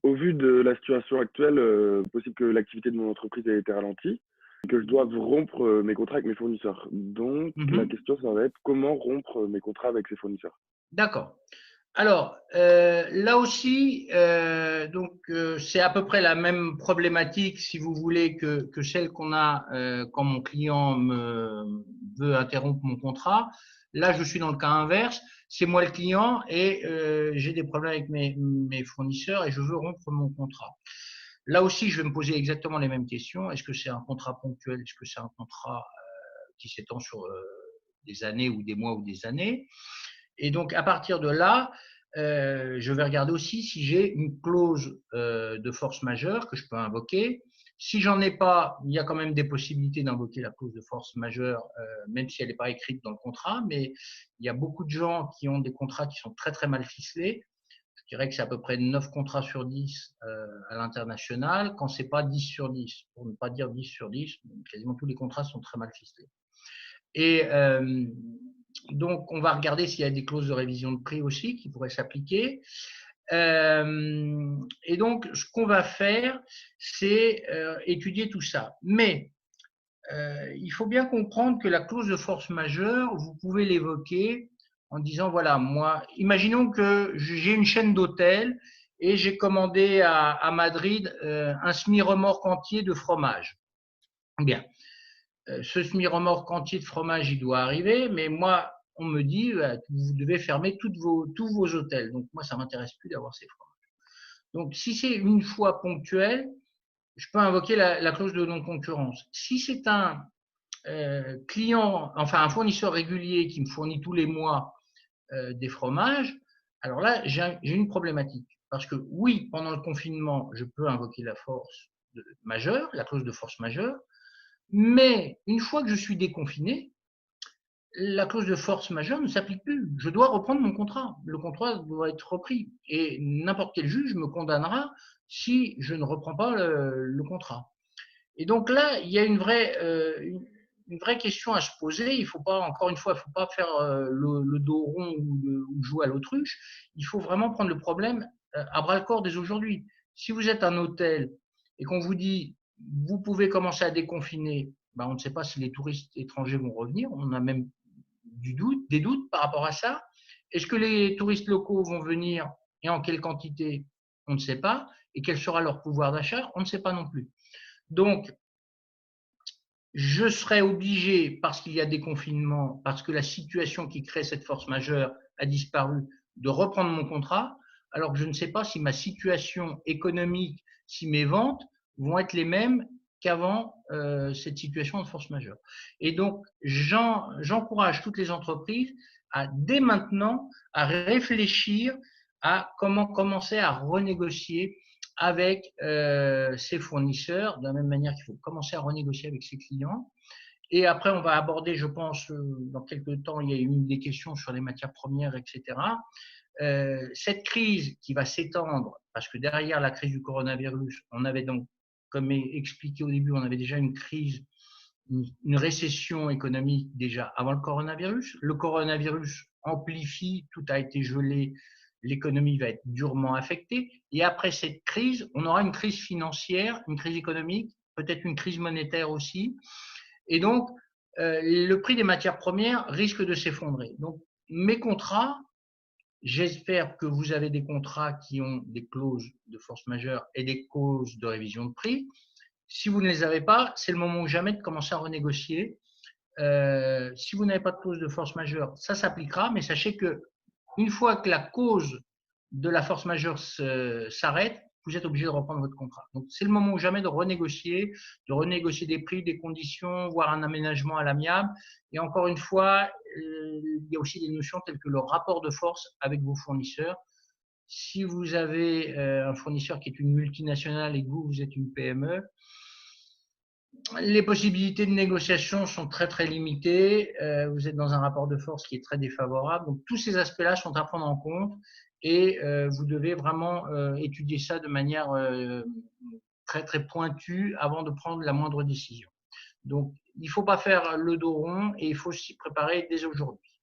Au vu de la situation actuelle, possible que l'activité de mon entreprise ait été ralentie et que je doive rompre, mes contrats avec mes fournisseurs. Donc la Mhm. question, ça va être comment rompre, mes contrats avec ces fournisseurs? D'accord. Alors, là aussi, c'est à peu près la même problématique, si vous voulez, que celle qu'on a quand mon client veut interrompre mon contrat. Là, je suis dans le cas inverse. C'est moi le client et j'ai des problèmes avec mes fournisseurs et je veux rompre mon contrat. Là aussi, je vais me poser exactement les mêmes questions. Est-ce que c'est un contrat ponctuel? Est-ce que c'est un contrat qui s'étend sur des années ou des mois ou des années? Et donc, à partir de là, je vais regarder aussi si j'ai une clause de force majeure que je peux invoquer. Si j'en ai pas, il y a quand même des possibilités d'invoquer la clause de force majeure, même si elle n'est pas écrite dans le contrat. Mais il y a beaucoup de gens qui ont des contrats qui sont très très mal ficelés. Je dirais que c'est à peu près 9 contrats sur 10 à l'international, quand c'est pas 10 sur 10, pour ne pas dire 10 sur 10, quasiment tous les contrats sont très mal ficelés. Et donc, on va regarder s'il y a des clauses de révision de prix aussi qui pourraient s'appliquer. Et donc, ce qu'on va faire, c'est étudier tout ça. Mais il faut bien comprendre que la clause de force majeure, vous pouvez l'évoquer en disant, voilà, moi, imaginons que j'ai une chaîne d'hôtels et j'ai commandé à Madrid un semi-remorque entier de fromage. Bien, ce semi-remorque entier de fromage, il doit arriver, mais moi, on me dit que vous devez fermer tous vos hôtels. Donc, moi, ça ne m'intéresse plus d'avoir ces fromages. Donc, si c'est une fois ponctuel, je peux invoquer la clause de non-concurrence. Si c'est un client, enfin un fournisseur régulier qui me fournit tous les mois des fromages, alors là, j'ai une problématique. Parce que oui, pendant le confinement, je peux invoquer la force majeure, la clause de force majeure, mais une fois que je suis déconfiné, la clause de force majeure ne s'applique plus. Je dois reprendre mon contrat. Le contrat doit être repris. Et n'importe quel juge me condamnera si je ne reprends pas le contrat. Et donc là, il y a une vraie question à se poser. Il faut pas, encore une fois, il ne faut pas faire le dos rond ou jouer à l'autruche. Il faut vraiment prendre le problème à bras le corps dès aujourd'hui. Si vous êtes un hôtel et qu'on vous dit vous pouvez commencer à déconfiner, ben on ne sait pas si les touristes étrangers vont revenir. On a même des doutes par rapport à ça. Est-ce que les touristes locaux vont venir et en quelle quantité? On ne sait pas. Et quel sera leur pouvoir d'achat? On ne sait pas non plus. Donc, je serai obligé, parce qu'il y a des confinements, parce que la situation qui crée cette force majeure a disparu, de reprendre mon contrat, alors que je ne sais pas si ma situation économique, si mes ventes vont être les mêmes qu'avant cette situation de force majeure. Et donc, j'encourage toutes les entreprises à, dès maintenant, à réfléchir à comment commencer à renégocier avec ses fournisseurs, de la même manière qu'il faut commencer à renégocier avec ses clients. Et après, on va aborder, je pense, dans quelques temps, il y a eu des questions sur les matières premières, etc. Cette crise qui va s'étendre, parce que derrière la crise du coronavirus, on avait donc, comme expliqué au début, on avait déjà une crise, une récession économique déjà avant le coronavirus. Le coronavirus amplifie, tout a été gelé, l'économie va être durement affectée. Et après cette crise, on aura une crise financière, une crise économique, peut-être une crise monétaire aussi. Et donc, le prix des matières premières risque de s'effondrer. Donc, mes contrats, j'espère que vous avez des contrats qui ont des clauses de force majeure et des clauses de révision de prix. Si vous ne les avez pas, c'est le moment ou jamais de commencer à renégocier. Si vous n'avez pas de clause de force majeure, ça s'appliquera, mais sachez que une fois que la cause de la force majeure s'arrête, vous êtes obligé de reprendre votre contrat. Donc, c'est le moment ou jamais de renégocier des prix, des conditions, voire un aménagement à l'amiable. Et encore une fois, il y a aussi des notions telles que le rapport de force avec vos fournisseurs. Si vous avez un fournisseur qui est une multinationale et que vous êtes une PME, les possibilités de négociation sont très très limitées. Vous êtes dans un rapport de force qui est très défavorable. Donc tous ces aspects-là sont à prendre en compte et vous devez vraiment étudier ça de manière très très pointue avant de prendre la moindre décision. Donc il ne faut pas faire le dos rond et il faut s'y préparer dès aujourd'hui.